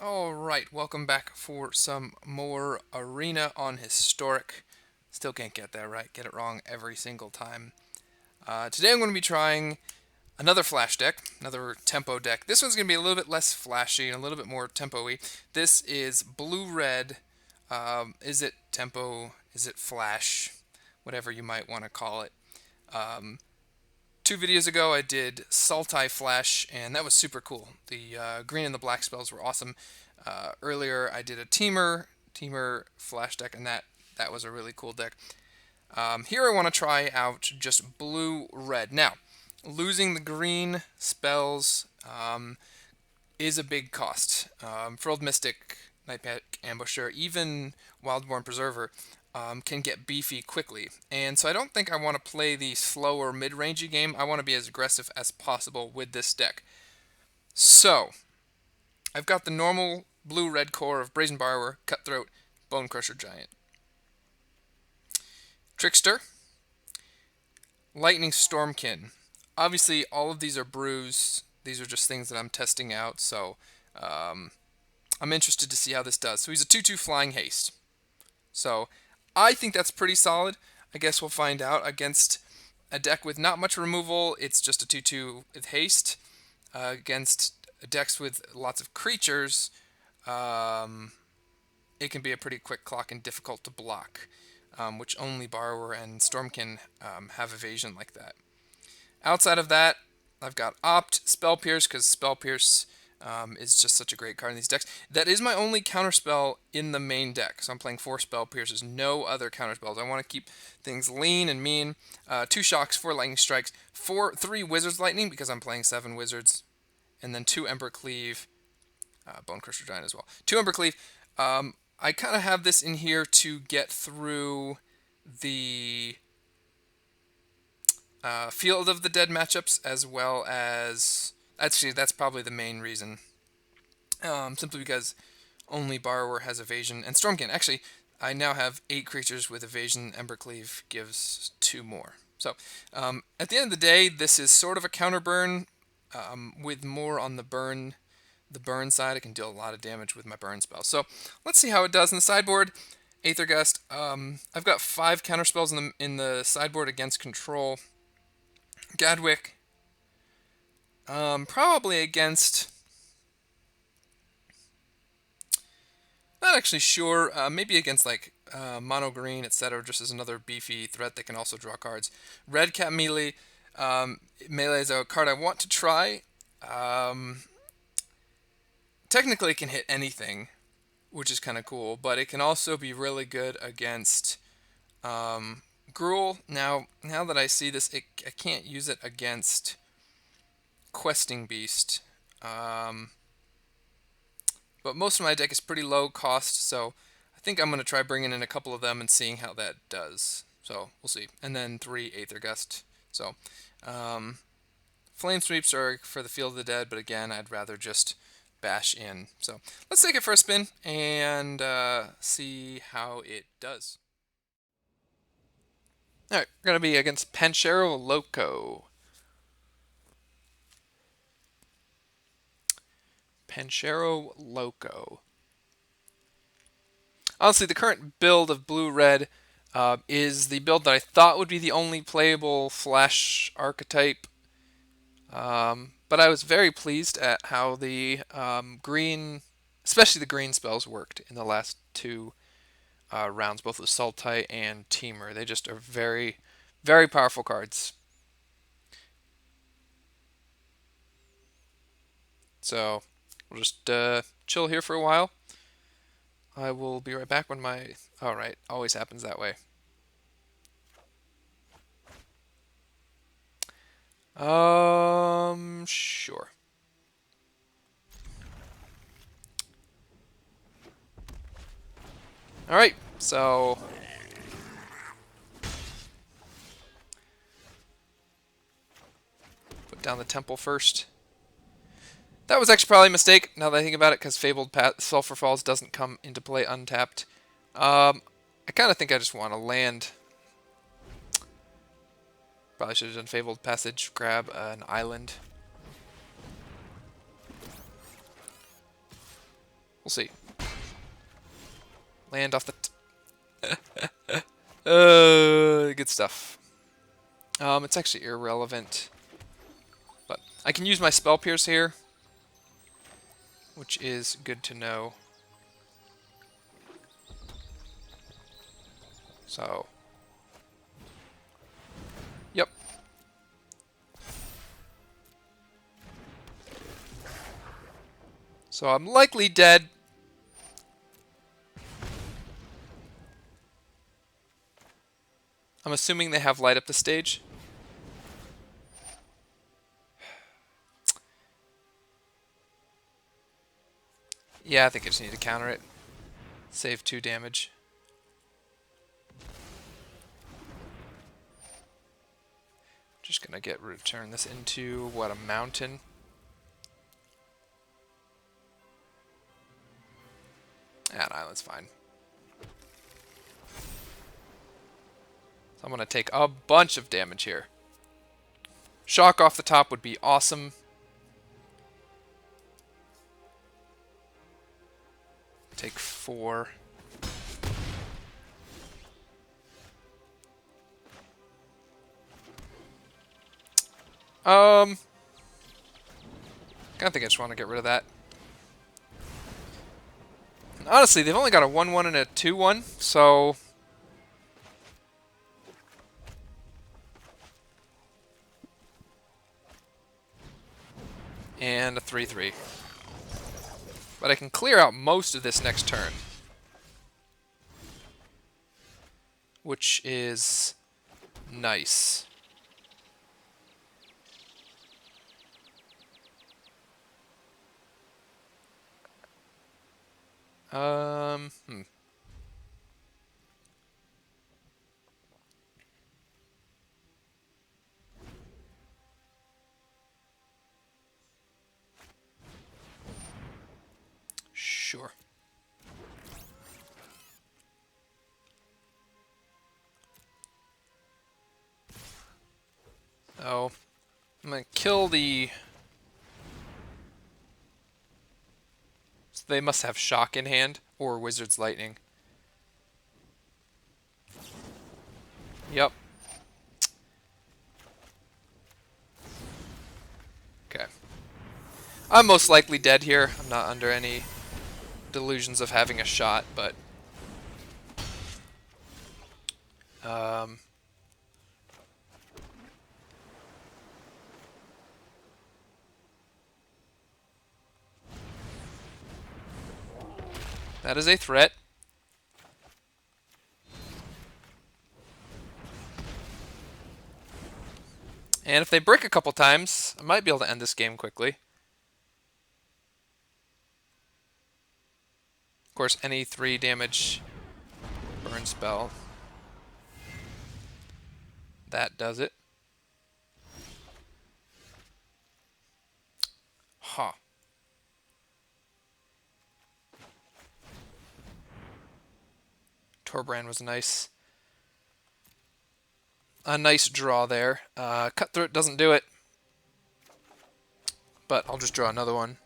Alright, welcome back for some more Arena on Historic. Still can't get that right, get it wrong every single time. Today I'm going to be trying another flash deck, another tempo deck. This one's going to be a little bit less flashy and a little bit more tempo-y. This is blue-red. Is it tempo? Is it flash? Whatever you might want to call it. Um, 2 videos ago I did Sultai Flash, and that was super cool. The green and the black spells were awesome. Earlier I did a Teamer Flash deck, and that was a really cool deck. Here I want to try out just blue-red. Now, losing the green spells is a big cost. Frilled Mystic, Nightpack Ambusher, even Wildborn Preserver can get beefy quickly. And so I don't think I want to play the slower mid-rangey game. I want to be as aggressive as possible with this deck. So, I've got the normal blue-red core of Brazen Borrower, Cutthroat, Bone Crusher Giant. Trickster, Lightning Stormkin. Obviously, all of these are brews. These are just things that I'm testing out, so I'm interested to see how this does. So he's a 2/2 Flying Haste. So I think that's pretty solid. I guess we'll find out. Against a deck with not much removal, it's just a 2/2 with haste. Against decks with lots of creatures, it can be a pretty quick clock and difficult to block, which only Borrower and Stormkin have evasion like that. Outside of that, I've got Opt, Spell Pierce, because Spell Pierce is just such a great card in these decks. That is my only counterspell in the main deck. So I'm playing 4 Spell Pierces, no other counterspells. I want to keep things lean and mean. 2 Shocks, 4 Lightning Strikes, 3 Wizard's Lightning, because I'm playing 7 Wizards, and then 2 Ember Cleave, Bone Crusher Giant as well. 2 Ember Cleave. I kind of have this in here to get through the Field of the Dead matchups, as well as... Actually, that's probably the main reason. Simply because only Borrower has evasion. And Stormkin, actually, I now have 8 creatures with evasion. Embercleave gives 2 more. So, at the end of the day, this is sort of a counter burn, with more on the burn side. I can deal a lot of damage with my burn spell. So, let's see how it does in the sideboard. Aether Gust. I've got 5 counterspells in the sideboard against control. Gadwick. Probably against... Not actually sure. Maybe against like mono green, etc. Just as another beefy threat that can also draw cards. Red Cat Melee. Melee is a card I want to try. Technically, it can hit anything, which is kind of cool. But it can also be really good against Gruul. Now that I see this, I can't use it against Questing Beast. But most of my deck is pretty low cost, so I think I'm going to try bringing in a couple of them and seeing how that does. So we'll see. And then 3 Aether Gust. So Flame Sweeps are for the Field of the Dead, but again, I'd rather just bash in. So let's take it for a spin and see how it does. Alright, we're going to be against Panchero Loco. Panchero Loco. Honestly, the current build of blue-red is the build that I thought would be the only playable flash archetype. But I was very pleased at how the green, especially the green spells, worked in the last 2 rounds, both with Sultai and Teamer. They just are very, very powerful cards. So we'll just chill here for a while. I will be right back when my... Alright, always happens that way. Sure. Alright, so... Put down the temple first. That was actually probably a mistake, now that I think about it, because Fabled Sulphur Falls doesn't come into play untapped. I kind of think I just want to land. Probably should have done Fabled Passage, grab an island. We'll see. Land off the... good stuff. It's actually irrelevant. But I can use my Spell Pierce here, which is good to know. So... Yep. So I'm likely dead. I'm assuming they have light up the stage. Yeah, I think I just need to counter it. Save 2 damage. Just gonna turn this into, what, a mountain? An island's fine. So I'm gonna take a bunch of damage here. Shock off the top would be awesome. Take 4. I think I just want to get rid of that. And honestly, they've only got a 1-1 and a 2-1, so... And a 3-3. But I can clear out most of this next turn. Which is nice. Sure. So, I'm gonna kill the... So they must have Shock in hand, or Wizard's Lightning. Yep. Okay. I'm most likely dead here. I'm not under any delusions of having a shot, but... that is a threat. And if they brick a couple times, I might be able to end this game quickly. Of course, any 3 damage burn spell. That does it. Huh. Torbrand was nice. A nice draw there. Cutthroat doesn't do it. But I'll just draw another one.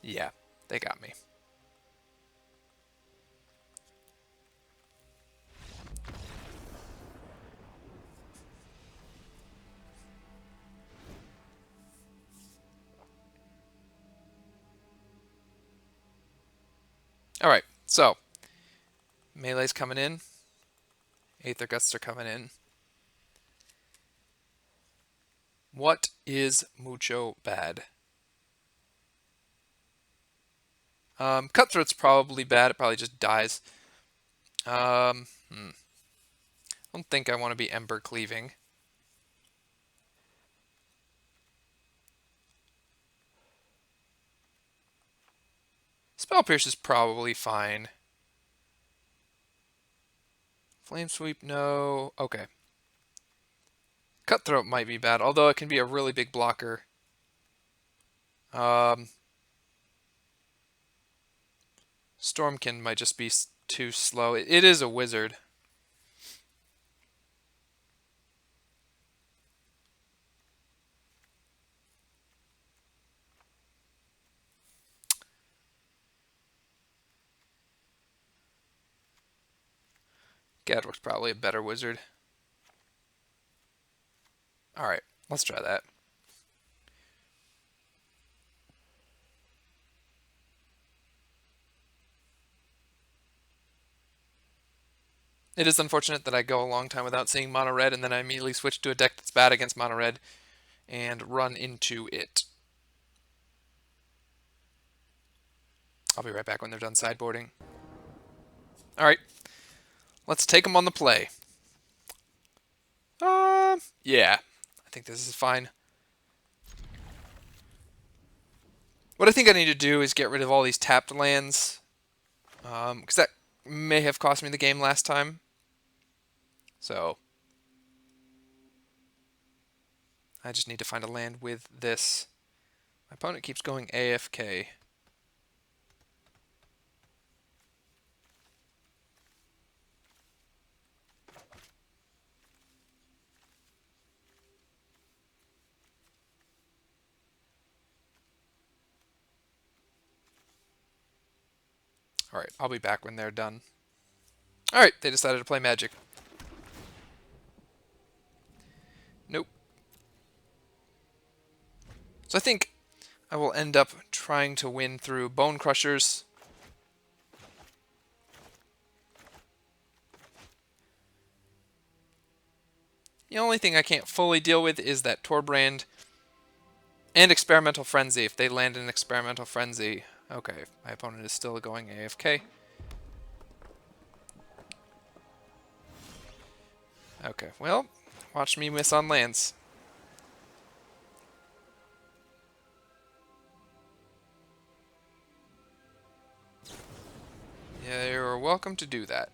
Yeah, they got me. Alright, so melee's coming in. Aether Gusts are coming in. What is mucho bad? Cutthroat's probably bad. It probably just dies. I don't think I want to be Ember Cleaving. Spell Pierce is probably fine. Flame Sweep, no. Okay. Cutthroat might be bad, although it can be a really big blocker. Stormkin might just be too slow. It is a wizard. Gadwick's probably a better wizard. Alright, let's try that. It is unfortunate that I go a long time without seeing mono red, and then I immediately switch to a deck that's bad against mono red and run into it. I'll be right back when they're done sideboarding. Alright, let's take them on the play. Yeah, I think this is fine. What I think I need to do is get rid of all these tapped lands, because that may have cost me the game last time. So I just need to find a land with this. My opponent keeps going AFK. Alright, I'll be back when they're done. Alright, they decided to play Magic. Nope. So I think I will end up trying to win through Bone Crushers. The only thing I can't fully deal with is that Torbrand and Experimental Frenzy. If they land in Experimental Frenzy... Okay, my opponent is still going AFK. Okay, well, watch me miss on lands. Yeah, you're welcome to do that.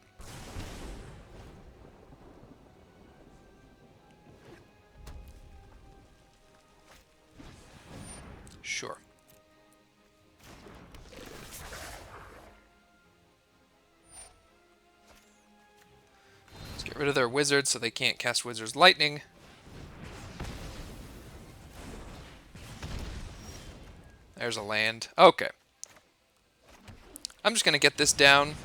Sure. Let's get rid of their wizard so they can't cast Wizard's Lightning. There's a land. Okay. I'm just going to get this down.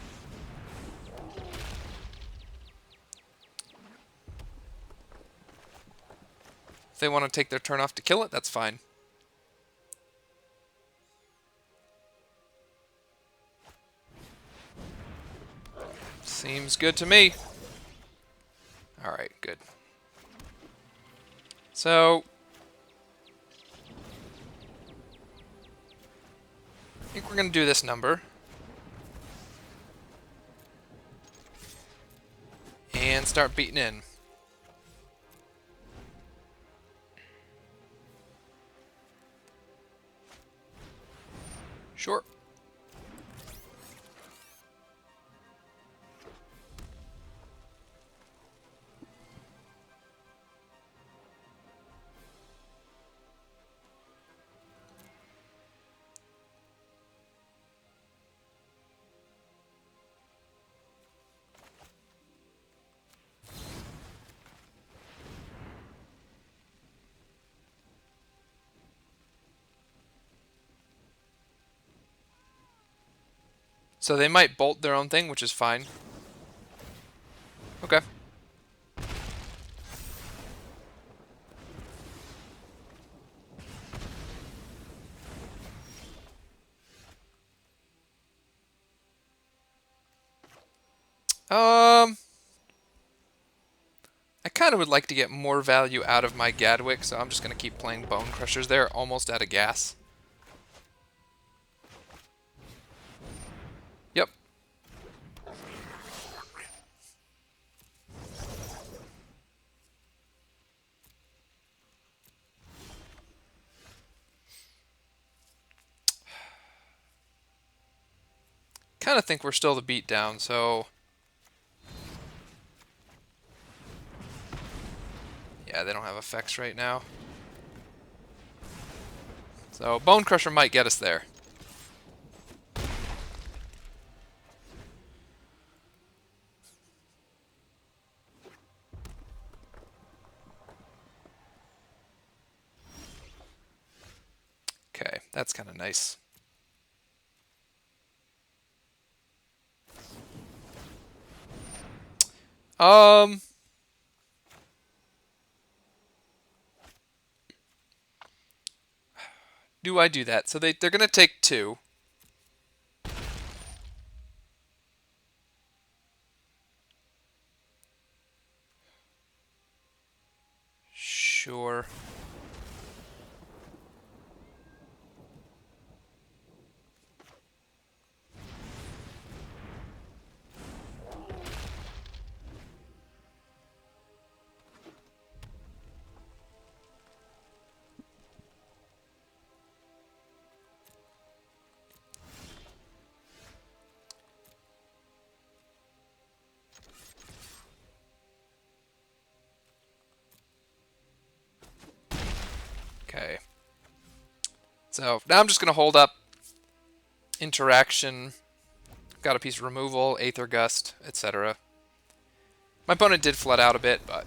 If they want to take their turn off to kill it, that's fine. Seems good to me. Alright, good. So, I think we're going to do this number. And start beating in. Sure. So they might bolt their own thing, which is fine. Okay. I kind of would like to get more value out of my Gadwick, so I'm just going to keep playing Bone Crushers. They're almost out of gas. Yep. Kind of think we're still the beatdown, so... Yeah, they don't have effects right now. So Bone Crusher might get us there. Okay, that's kind of nice. Um, do I do that? So they're gonna take 2. Sure. Okay. So now I'm just gonna hold up interaction. Got a piece of removal, Aether Gust, etc. My opponent did flood out a bit, but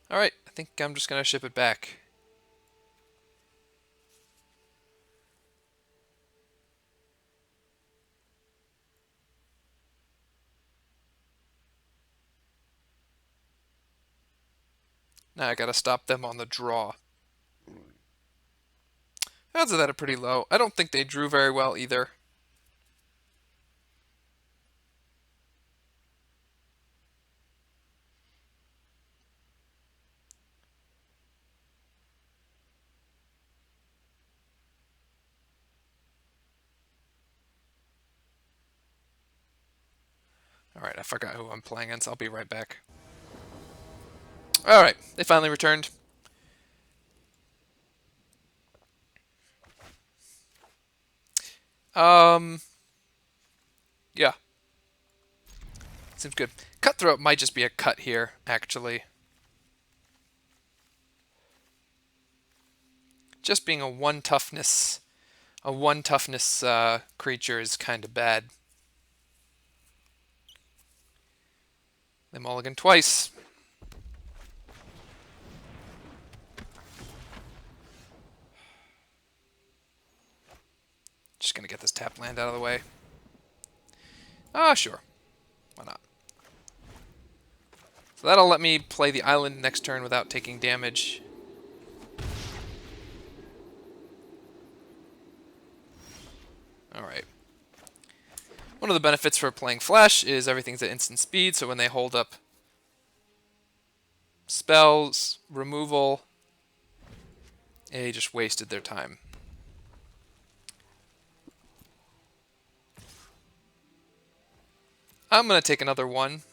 alright, I think I'm just gonna ship it back. Now I gotta stop them on the draw. Odds of that are pretty low. I don't think they drew very well either. Alright, I forgot who I'm playing against. I'll be right back. Alright, they finally returned. Yeah. Seems good. Cutthroat might just be a cut here, actually. Just being a 1 toughness creature is kind of bad. They mulligan twice. Just gonna get this tap land out of the way. Ah, sure. Why not? So that'll let me play the island next turn without taking damage. Alright. One of the benefits for playing Flash is everything's at instant speed, so when they hold up spells, removal, they just wasted their time. I'm going to take another 1.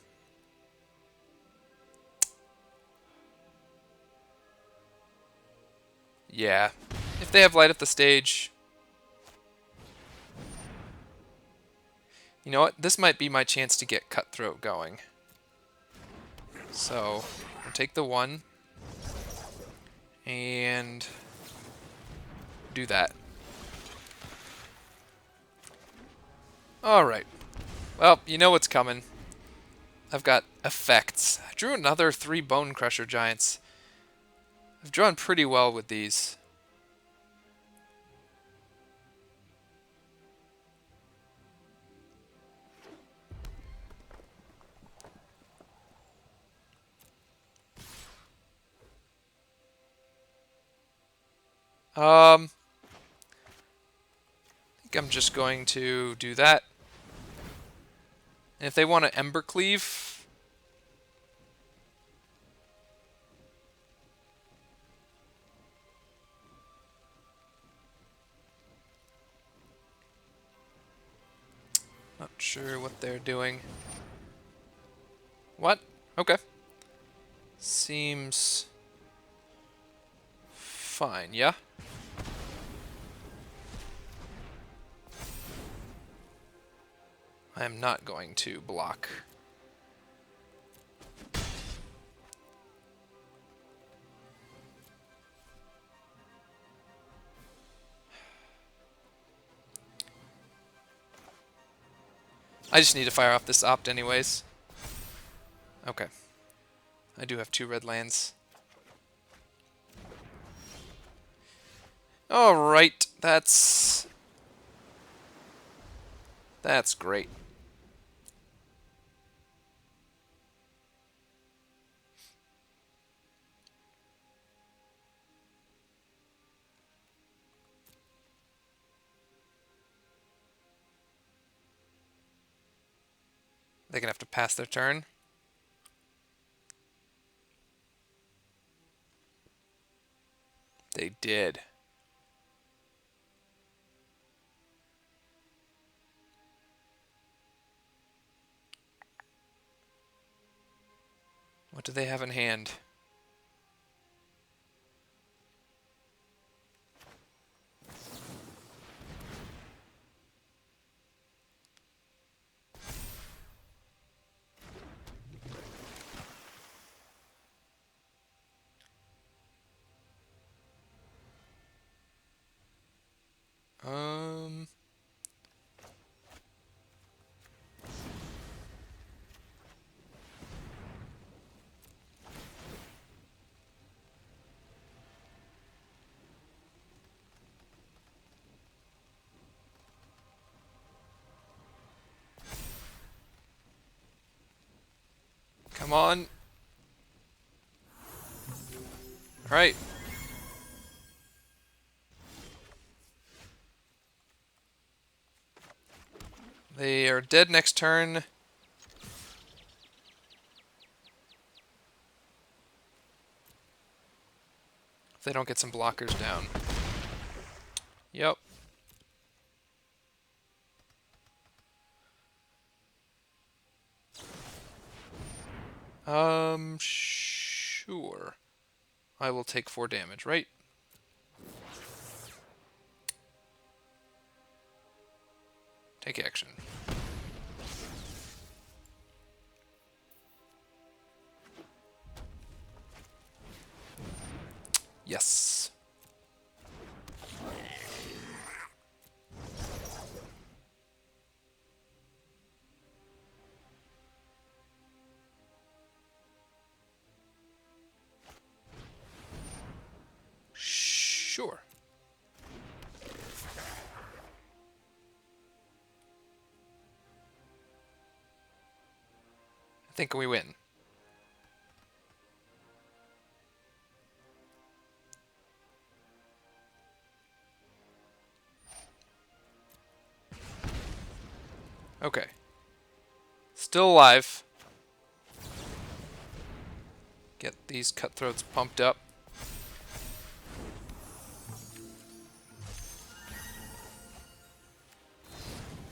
Yeah. If they have light up the stage... You know what? This might be my chance to get Cutthroat going. So, I'll take the 1. And... do that. Alright. Well, you know what's coming. I've got effects. I drew another 3 Bone Crusher Giants. I've drawn pretty well with these. I think I'm just going to do that. And if they want to Embercleave, not sure what they're doing. What? Okay. Seems fine, yeah? I am not going to block. I just need to fire off this opt anyways. Okay. I do have 2 red lands. Alright, that's great. They're gonna have to pass their turn. They did. What do they have in hand? Um... Come on. Alright. They are dead next turn. If they don't get some blockers down. Yep. Sure. I will take 4 damage, right? Take action. Yes. Sure. I think we win. Okay. Still alive. Get these cutthroats pumped up.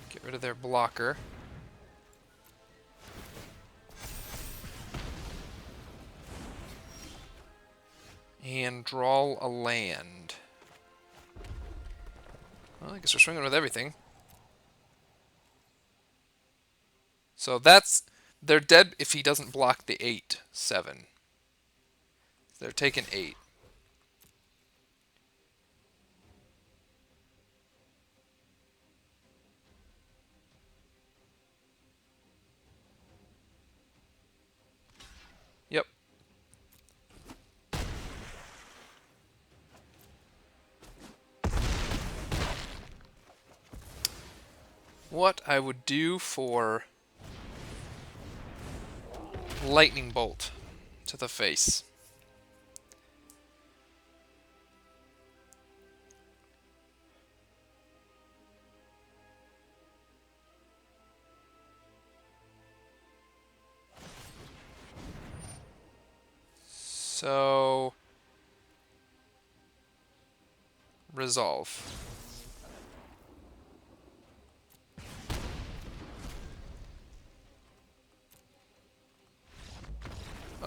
Get rid of their blocker. And draw a land. Well, I guess we're swinging with everything. So that's... They're dead if he doesn't block the 8/7. They're taking 8. Yep. What I would do for Lightning Bolt to the face. So... Resolve.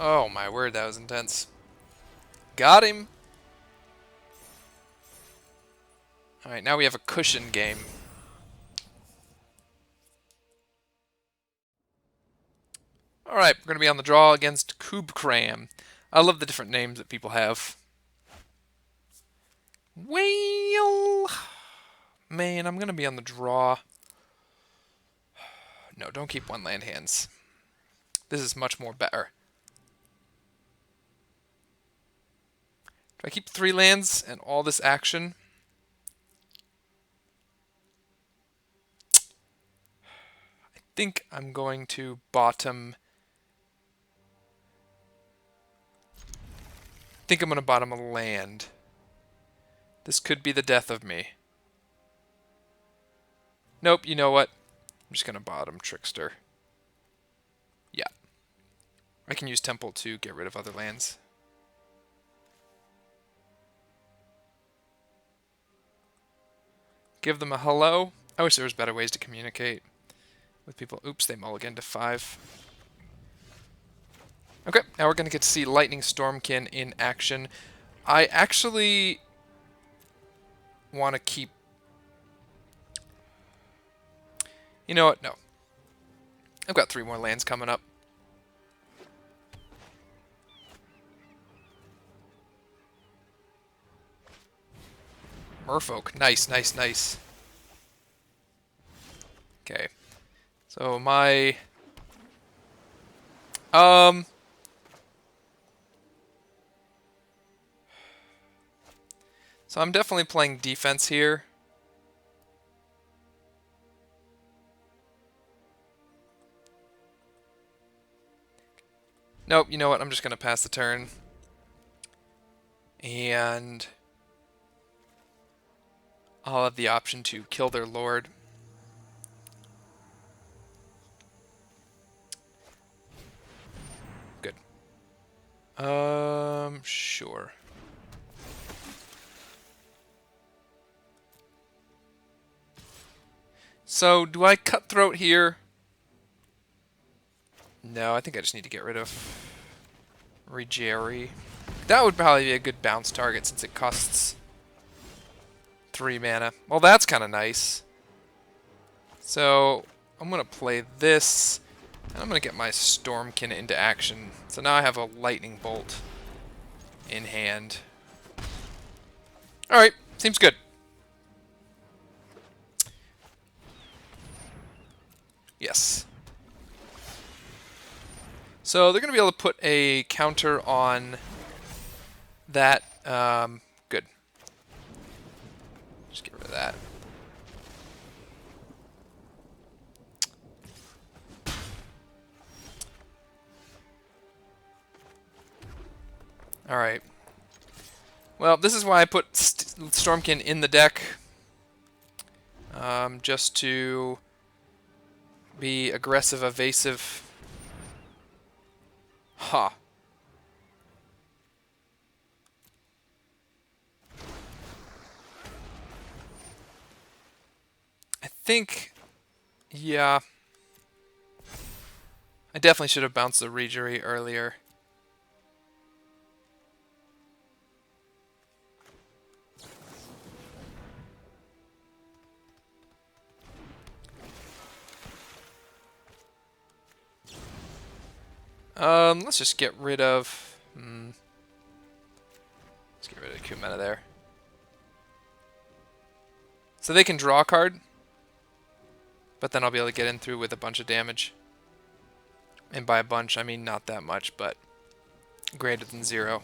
Oh my word, that was intense. Got him! Alright, now we have a cushion game. Alright, we're going to be on the draw against Kubkram. I love the different names that people have. Well... Man, I'm going to be on the draw. No, don't keep 1 land hands. This is much more better. Do I keep 3 lands and all this action? I think I'm going to bottom... I think I'm going to bottom a land. This could be the death of me. Nope, you know what? I'm just going to bottom Trickster. Yeah. I can use Temple to get rid of other lands. Give them a hello. I wish there was better ways to communicate with people. Oops, they mulligan to 5. Okay, now we're going to get to see Lightning Stormkin in action. I actually want to keep... You know what? No. I've got 3 more lands coming up. Merfolk. Nice, nice, nice. Okay. So my... So I'm definitely playing defense here. Nope, you know what? I'm just going to pass the turn. And I'll have the option to kill their lord. Good. Sure. So, do I cutthroat here? No, I think I just need to get rid of Rejeri. That would probably be a good bounce target since it costs 3 mana. Well, that's kind of nice. So, I'm going to play this, and I'm going to get my Stormkin into action. So now I have a Lightning Bolt in hand. Alright, seems good. Yes. So they're going to be able to put a counter on that. Good. Just get rid of that. Alright. Well, this is why I put Stormkin in the deck. Just to be aggressive, evasive. Ha. Huh. I think, yeah. I definitely should have bounced the Rejeri earlier. Let's just get rid of... Let's get rid of Kumena there. So they can draw a card, but then I'll be able to get in through with a bunch of damage. And by a bunch, I mean not that much, but greater than 0.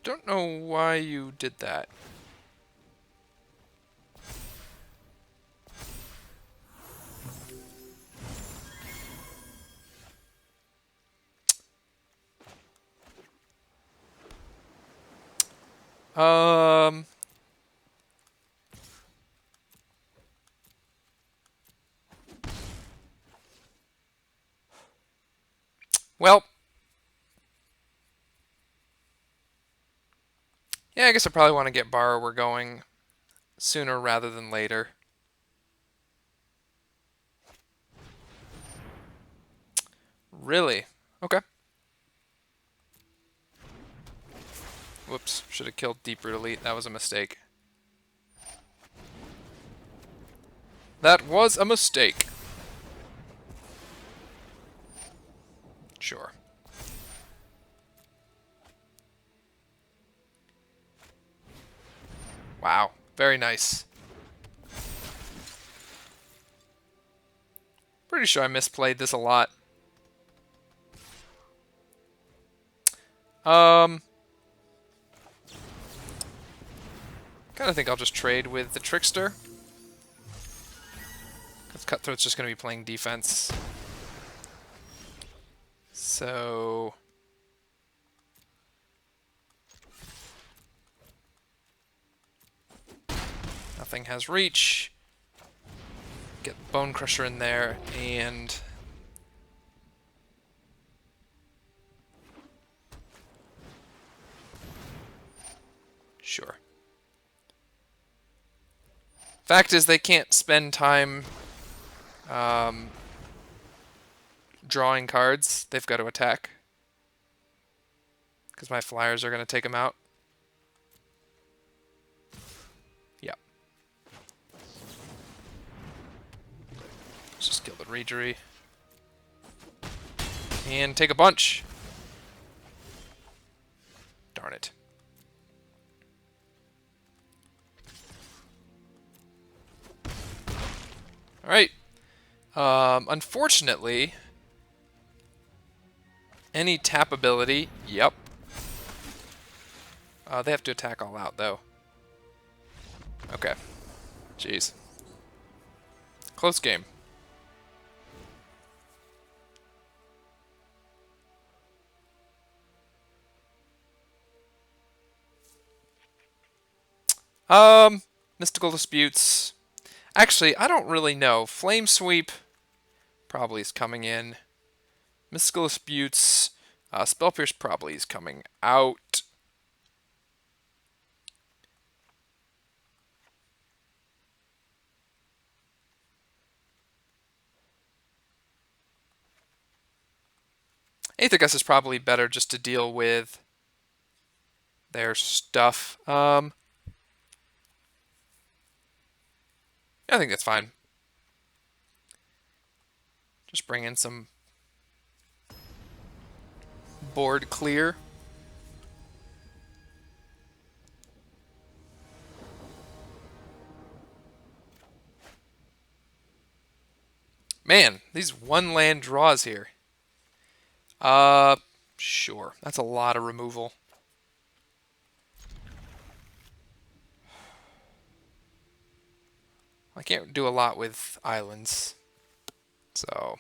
Don't know why you did that. Well, yeah, I guess I probably want to get Borrower going sooner rather than later. Really? Okay. Whoops, should have killed Deep Root Elite. That was a mistake. That was a mistake. Sure. Wow, very nice. Pretty sure I misplayed this a lot. Kind of think I'll just trade with the Trickster. Because Cutthroat's just going to be playing defense. So... nothing has reach. Get Bone Crusher in there, and... sure. Fact is, they can't spend time drawing cards. They've got to attack. Because my flyers are going to take them out. Yep. Let's just kill the Regery. And take a bunch. Darn it. Alright. Unfortunately, any tap ability, yep. They have to attack all out, though. Okay. Jeez. Close game. Mystical Disputes. Actually, I don't really know. Flame Sweep probably is coming in. Mystical Disputes. Spell Pierce probably is coming out. Aethergust is probably better just to deal with their stuff. I think that's fine. Just bring in some board clear. Man, these one land draws here. Sure. That's a lot of removal. I can't do a lot with islands. So.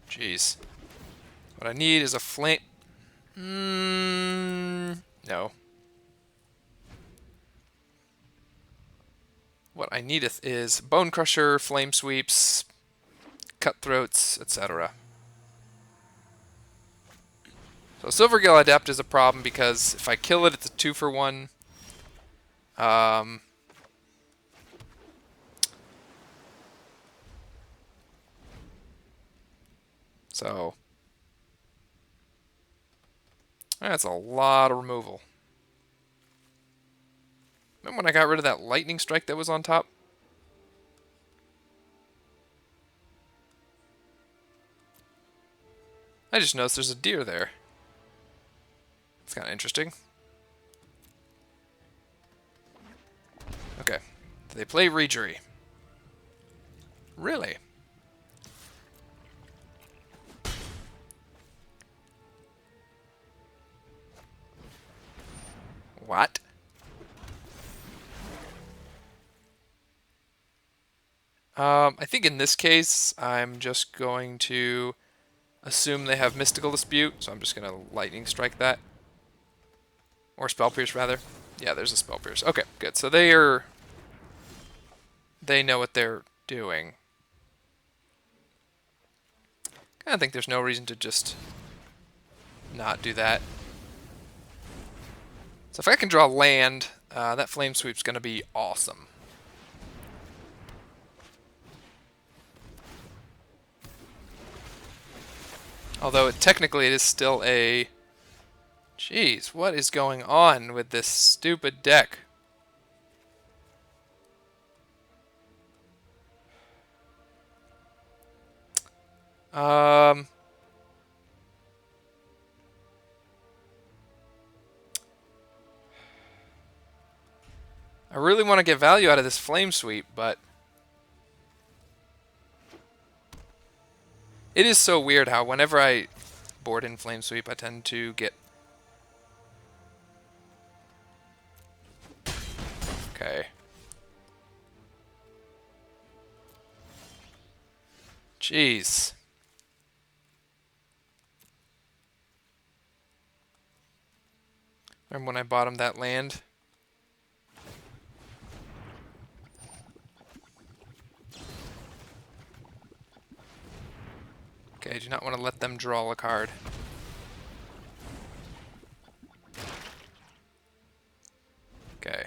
Jeez. What I need is a flame... no. What I needeth is Bone Crusher, Flame Sweeps, Cutthroats, etc. So Silvergill Adept is a problem because if I kill it, it's a 2-for-1. So that's a lot of removal. Remember when I got rid of that Lightning Strike that was on top? I just noticed there's a deer there. It's kind of interesting. Okay. Do they play Regery? Really? What? I think in this case, I'm just going to assume they have Mystical Dispute, so I'm just going to Lightning Strike that. Or Spell Pierce, rather. Yeah, there's a Spell Pierce. Okay, good. So they know what they're doing. I think there's no reason to just not do that. So if I can draw land, that Flame Sweep's going to be awesome. Although technically it is still a... Jeez, what is going on with this stupid deck? I I really want to get value out of this Flame Sweep, but it is so weird how whenever I board in Flame Sweep, I tend to get... Okay. Jeez. Remember when I bought him that land? Okay, I do not want to let them draw a card. Okay.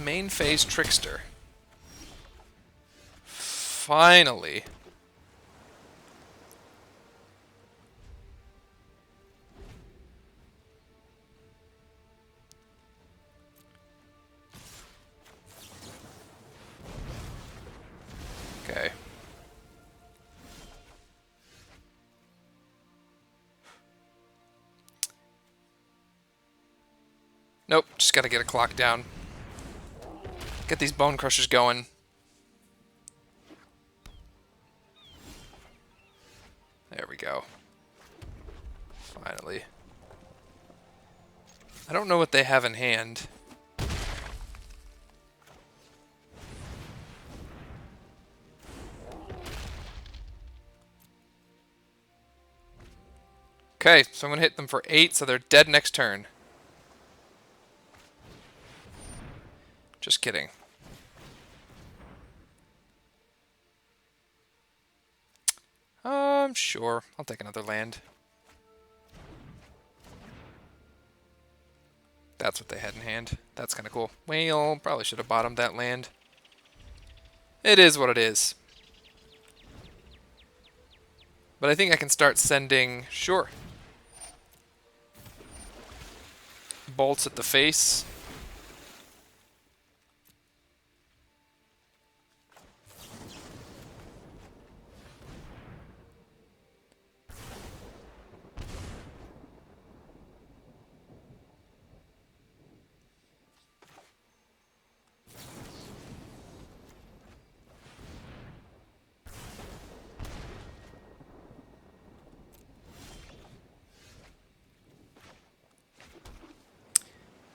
Main phase Trickster. Finally. Okay. Nope, just gotta get a clock down. Get these Bone Crushers going. There we go. Finally. I don't know what they have in hand. Okay, so I'm gonna hit them for 8, so they're dead next turn. Just kidding. Sure. I'll take another land. That's what they had in hand. That's kind of cool. Well, probably should have bottomed that land. It is what it is. But I think I can start sending... Sure. Bolts at the face.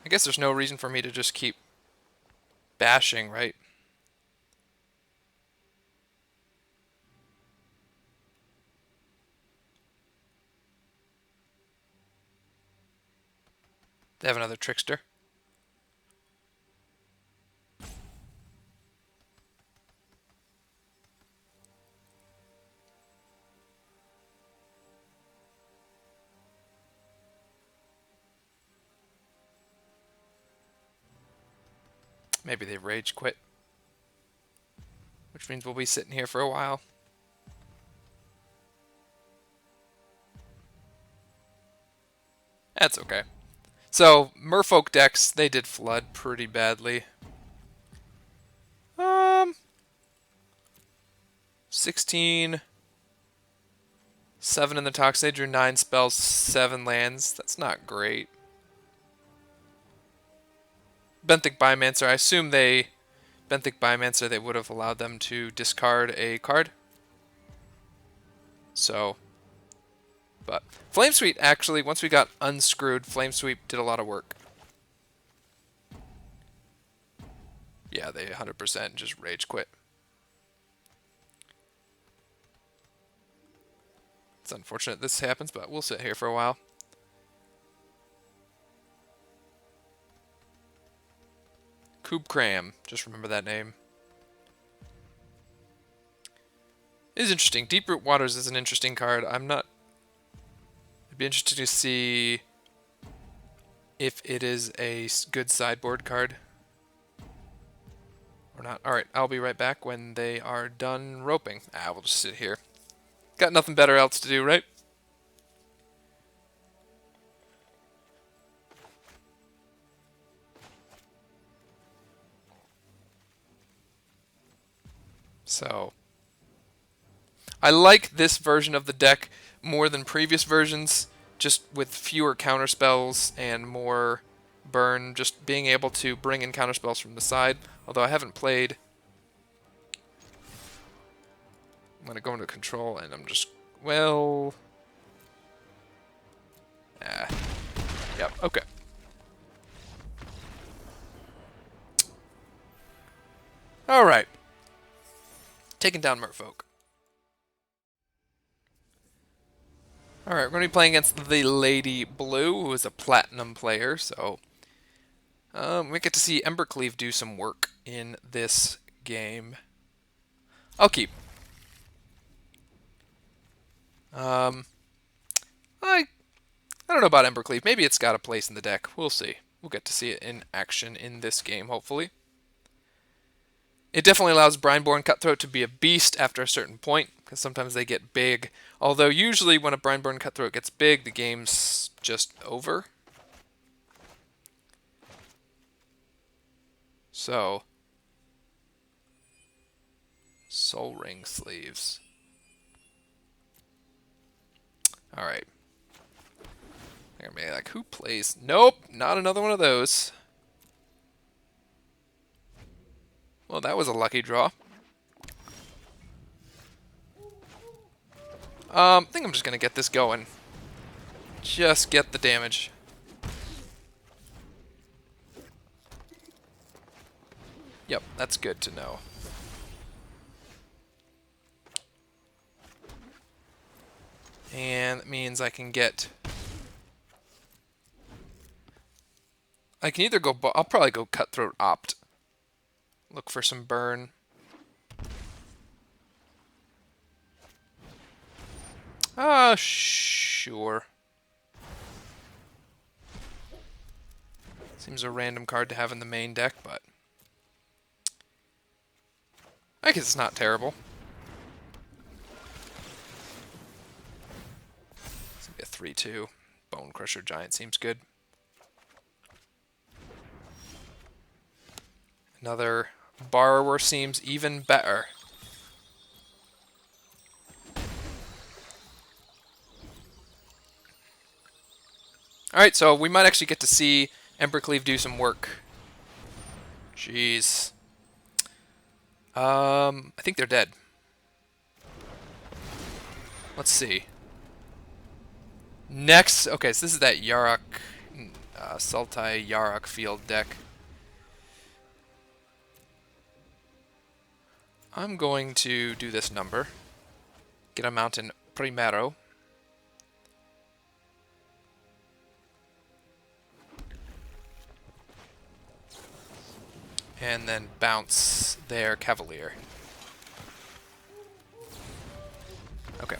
I guess there's no reason for me to just keep bashing, right? They have another Trickster. Maybe they rage quit. Which means we'll be sitting here for a while. That's okay. So, Merfolk decks, they did flood pretty badly. 16... 7 in the tox. They drew 9 spells, 7 lands. That's not great. Benthic Biomancer, I assume they... Benthic Biomancer, they would have allowed them to discard a card. So... But Flame Sweep, actually, once we got unscrewed, Flame Sweep did a lot of work. Yeah, they 100% just rage quit. It's unfortunate this happens, but we'll sit here for a while. Koob Cram, just remember that name. It is interesting. Deep-Root Waters is an interesting card. I'd be interested to see if it is a good sideboard card or not. Alright, I'll be right back when they are done roping. We'll just sit here. Got nothing better else to do, right? So, I like this version of the deck more than previous versions. just with fewer counterspells and more burn, just being able to bring in counterspells from the side. Although I haven't played... I'm going to go into control, and I'm just... Well... Yep, okay. Alright. Taking down Merfolk. Alright, we're going to be playing against the Lady Blue, who is a Platinum player, so... we get to see Embercleave do some work in this game. I'll keep. I don't know about Embercleave. Maybe it's got a place in the deck. We'll see. We'll get to see it in action in this game, hopefully. It definitely allows Brineborn Cutthroat to be a beast after a certain point, because sometimes they get big. Although usually when a Brineborn Cutthroat gets big, the game's just over. So, Soul Ring Sleeves. Alright. They're gonna be like, who plays? Nope, not another one of those. Well, that was a lucky draw. I think I'm just gonna get this going. Just get the damage. Yep, that's good to know. And that means I can get... I can either go... I'll probably go Cutthroat Opt. Look for some burn. Sure. Seems a random card to have in the main deck, but... I guess it's not terrible. It's gonna be a 3-2. Bone Crusher Giant seems good. Another Borrower seems even better. Alright, so we might actually get to see Embercleave do some work. Jeez. I think they're dead. Let's see. Next, okay, so this is that Yarok, Sultai Yarok field deck. I'm going to do this number. Get a mountain primero. And then bounce their Cavalier. Okay.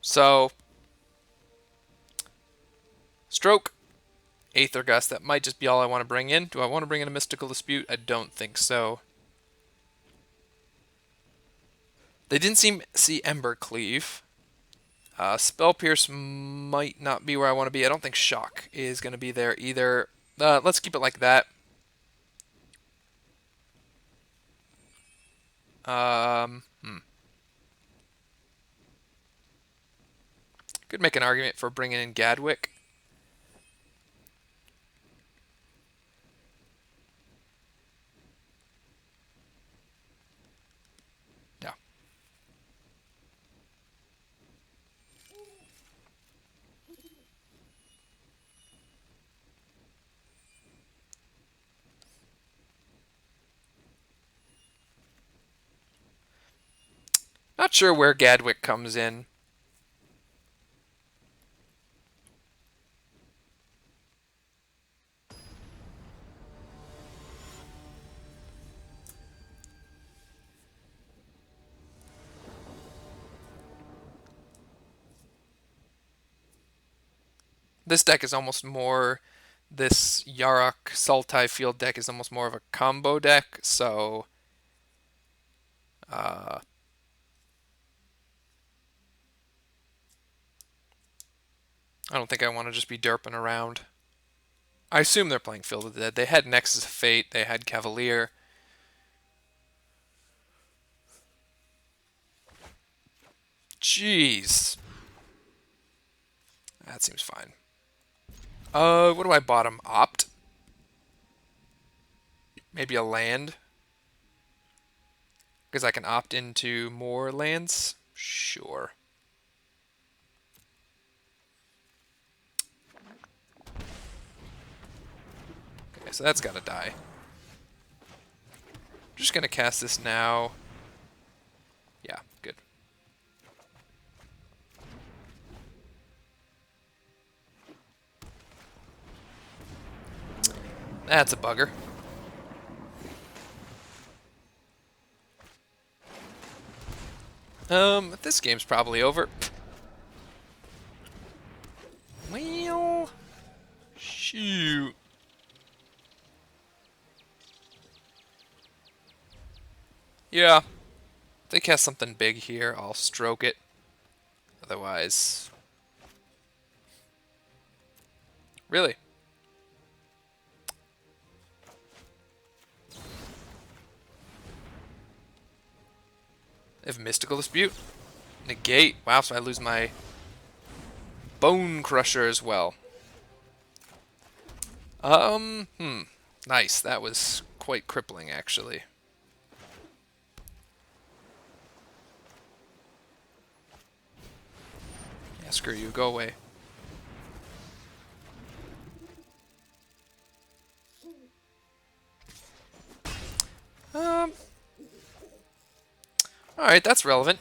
So, Stroke, Aether Gust, that might just be all I want to bring in. Do I want to bring in a Mystical Dispute? I don't think so. They didn't see Embercleave. Spell Pierce might not be where I want to be. I don't think Shock is going to be there either. Let's keep it like that. Could make an argument for bringing in Gadwick. Yeah. Not sure where Gadwick comes in. This deck is almost more... This Yarok Sultai field deck is almost more of a combo deck, so... I don't think I want to just be derping around. I assume they're playing Field of the Dead. They had Nexus of Fate, they had Cavalier. Jeez. That seems fine. What do I bottom? Opt? Maybe a land? Because I can opt into more lands? Sure. Okay, so that's gotta die. I'm just gonna cast this now. Yeah, good. That's a bugger. This game's probably over. Well, shoot. Yeah. If they cast something big here, I'll stroke it. Otherwise... Really? They have Mystical Dispute. Negate. Wow, so I lose my Bone Crusher as well. Nice. That was quite crippling, actually. Yeah, screw you. Go away. Alright, that's relevant.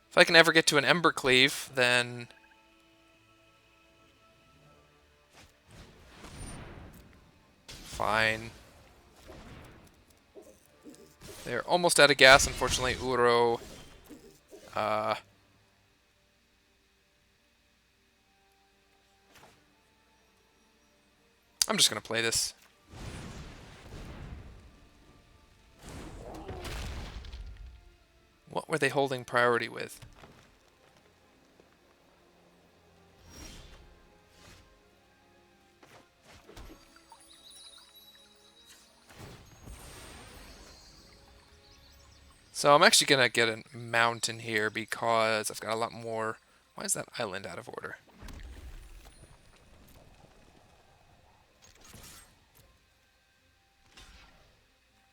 If I can ever get to an Embercleave, then... Fine. They're almost out of gas, unfortunately. Uro... I'm just gonna play this. What were they holding priority with? So I'm actually gonna get a mountain here because I've got a lot more... Why is that island out of order?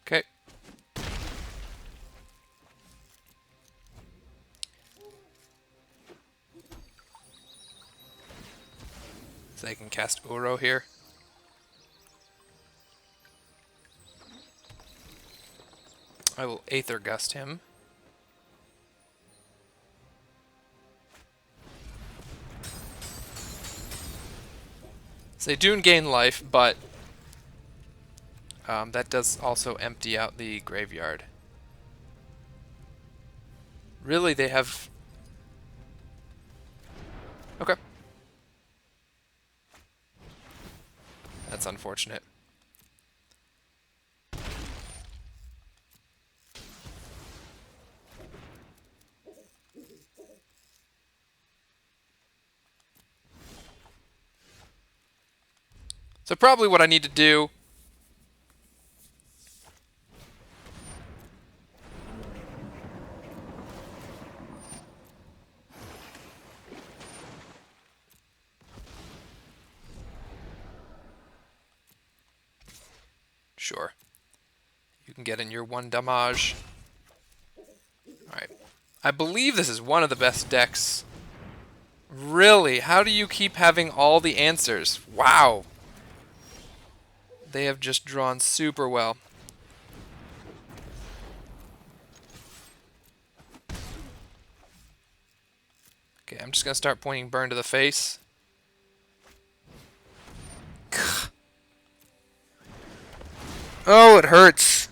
Okay. So I can cast Uro here. I will Aether Gust him. So they do gain life, but that does also empty out the graveyard. Really, they have... Okay. That's unfortunate. So probably what I need to do... Sure. You can get in your one damage. Alright. I believe this is one of the best decks. Really? How do you keep having all the answers? Wow. They have just drawn super well. Okay, I'm just going to start pointing Burn to the face. Oh, it hurts.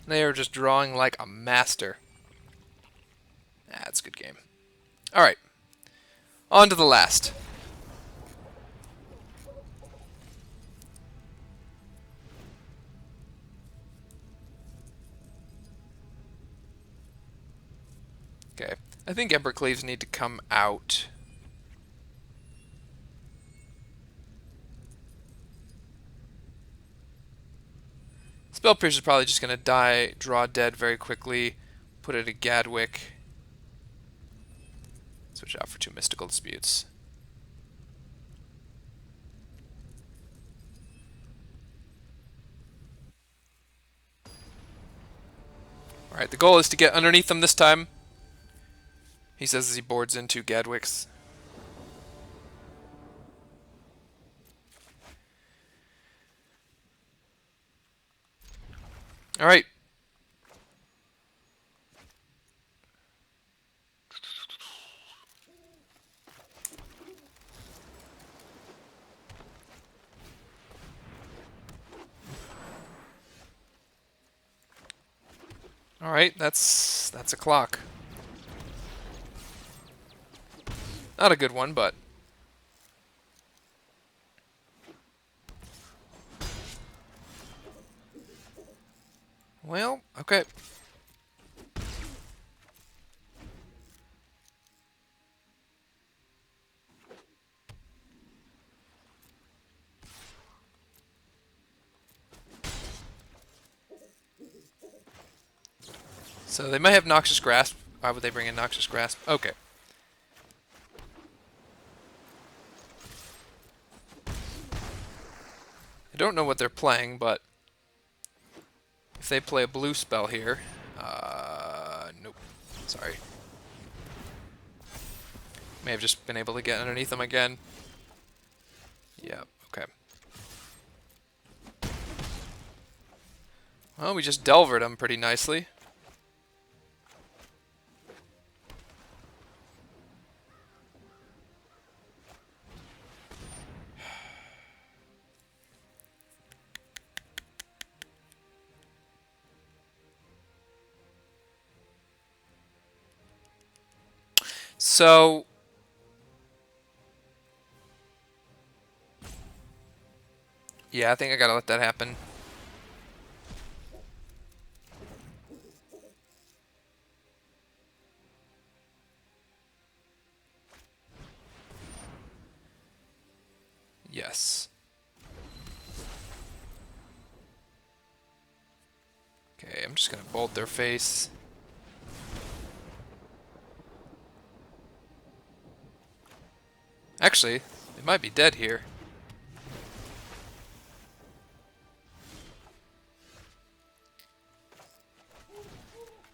They are just drawing like a master. That's a good game. Alright. On to the last. Okay. I think Embercleaves need to come out. Spell Pierce is probably just going to die, draw dead very quickly, put it at Gadwick. Switch out for 2 Mystical Disputes. Alright, the goal is to get underneath them this time. He says as he boards into Gadwicks. Alright. Alright, that's a clock. Not a good one, but... Well, okay. So they might have Noxious Grasp. Why would they bring in Noxious Grasp? Okay. I don't know what they're playing, but if they play a blue spell here, nope. Sorry. May have just been able to get underneath them again. Yeah, okay. Well, we just Delvered them pretty nicely. So... yeah, I think I gotta let that happen. Yes. Okay, I'm just gonna bolt their face. Actually, it might be dead here.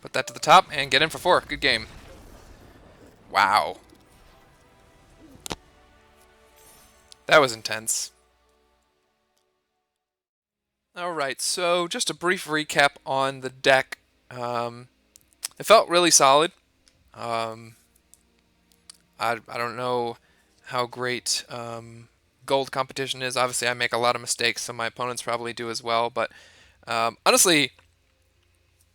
Put that to the top and get in for 4. Good game. Wow. That was intense. Alright, so just a brief recap on the deck. It felt really solid. I don't know how great gold competition is. Obviously, I make a lot of mistakes, so my opponents probably do as well. But honestly,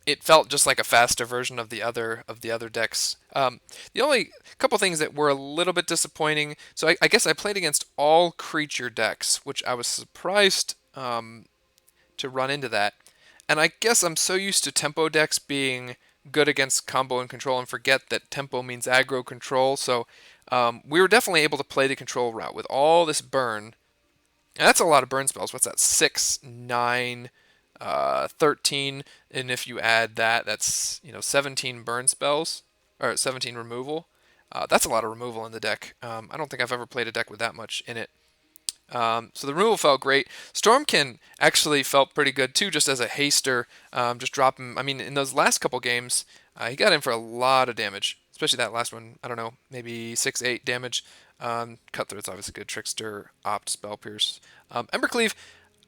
it felt just like a faster version of the other decks. The only couple things that were a little bit disappointing. So I guess I played against all creature decks, which I was surprised to run into that. And I guess I'm so used to tempo decks being good against combo and control and forget that tempo means aggro control. So we were definitely able to play the control route with all this burn. And that's a lot of burn spells. What's that? 6, 9, 13. And if you add that, that's 17 burn spells, or 17 removal. That's a lot of removal in the deck. I don't think I've ever played a deck with that much in it. So the removal felt great. Stormkin actually felt pretty good too, just as a haster. Just drop him. I mean, in those last couple games, he got in for a lot of damage, especially that last one. I don't know, maybe 6, 8 damage. Cutthroat's obviously good. Trickster, Opt, Spell Pierce. Embercleave,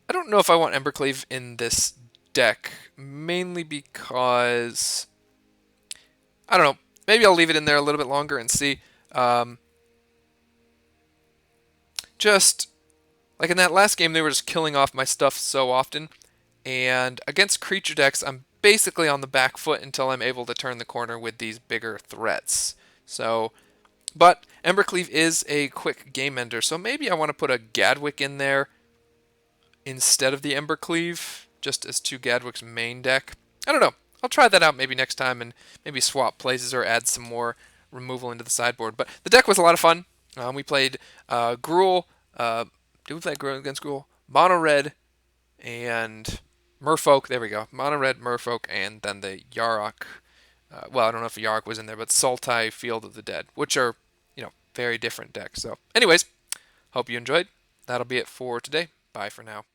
I don't know if I want Embercleave in this deck, mainly because I don't know. Maybe I'll leave it in there a little bit longer and see. Just like in that last game, they were just killing off my stuff so often. And against creature decks, I'm basically on the back foot until I'm able to turn the corner with these bigger threats. So, but Embercleave is a quick game ender, so maybe I want to put a Gadwick in there instead of the Embercleave, just as 2 Gadwick's main deck. I don't know. I'll try that out maybe next time and maybe swap places or add some more removal into the sideboard. But the deck was a lot of fun. We played Gruul. Did we play against Gruul? Mono Red and Merfolk, there we go. Mono red Merfolk, and then the Yarok. Well, I don't know if Yarok was in there, but Sultai Field of the Dead, which are, very different decks. So, anyways, hope you enjoyed. That'll be it for today. Bye for now.